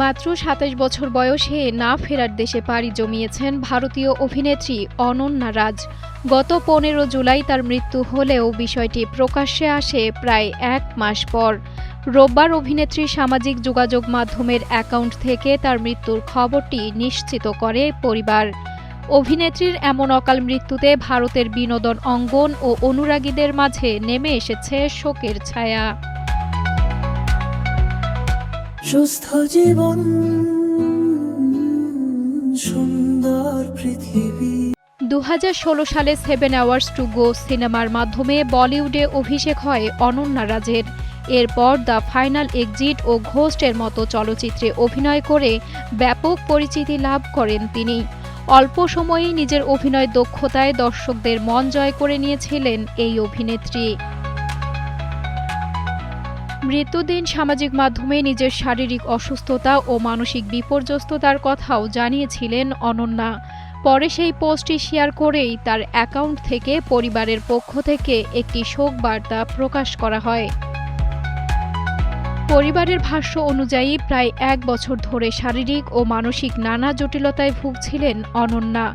মাত্র ২৭ বছর বয়সে না ফেরার দেশে পাড়ি জমিয়েছেন ভারতীয় অভিনেত্রী অনন্যা রাজ। গত ১৫ জুলাই তার মৃত্যু হলেও বিষয়টি প্রকাশ্যে আসে প্রায় ১ মাস পর। রোববার অভিনেত্রীর সামাজিক যোগাযোগ মাধ্যমের অ্যাকাউন্ট থেকে তার মৃত্যুর খবরটি নিশ্চিত করে পরিবার। অভিনেত্রীর এমন অকাল মৃত্যুতে ভারতের বিনোদন অঙ্গন ও অনুরাগীদের মাঝে নেমে এসেছে শোকের ছায়া। সুস্থ জীবন, সুন্দর পৃথিবী। ২০১৬ সালে 7 আওয়ার্স টু গো সিনেমার মাধ্যমে বলিউডে অভিষেক হয় অনন্যা রাজের। এরপর দ্য ফাইনাল এক্সিট ও ঘোস্টের মতো চলচ্চিত্রে অভিনয় করে ব্যাপক পরিচিতি লাভ করেন তিনি। অল্প সময়েই নিজের অভিনয় দক্ষতায় দর্শকদের মন জয় করে নিয়েছিলেন এই অভিনেত্রী। মৃত্যুদিন সামাজিক মাধ্যমে নিজের শারীরিক অসুস্থতা ও মানসিক বিপর্যস্ততার কথাও জানিয়েছিলেন অনন্যা। পরে সেই পোস্টটি শেয়ার করেই তার অ্যাকাউন্ট থেকে পরিবারের পক্ষ থেকে একটি শোক বার্তা প্রকাশ করা হয়। পরিবারের ভাষ্য অনুযায়ী প্রায় ১ বছর ধরে শারীরিক ও মানসিক নানা জটিলতায় ভুগছিলেন অনন্যা।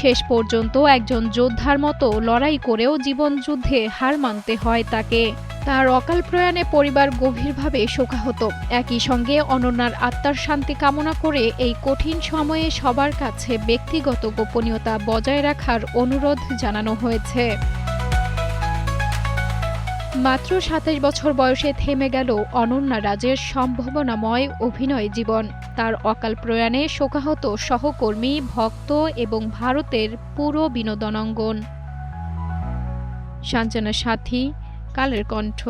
শেষ পর্যন্ত একজন যোদ্ধার মতো লড়াই করেও জীবনযুদ্ধে হার মানতে হয় তাকে। তার অকাল প্রয়াণে পরিবার গভীরভাবে শোকাহত। একই সঙ্গে অনন্যার আত্মার শান্তি কামনা করে এই কঠিন সময়ে সবার কাছে ব্যক্তিগত গোপনীয়তা বজায় রাখার অনুরোধ জানানো হয়েছে। মাত্র ২৭ বছর বয়সে থেমে গেল অনন্যা রাজের সম্ভাবনাময় অভিনয় জীবন। তার অকাল প্রয়াণে শোকাহত সহকর্মী, ভক্ত এবং ভারতের পুরো বিনোদন অঙ্গন। সাঞ্জনা সাথী, কালের কণ্ঠ।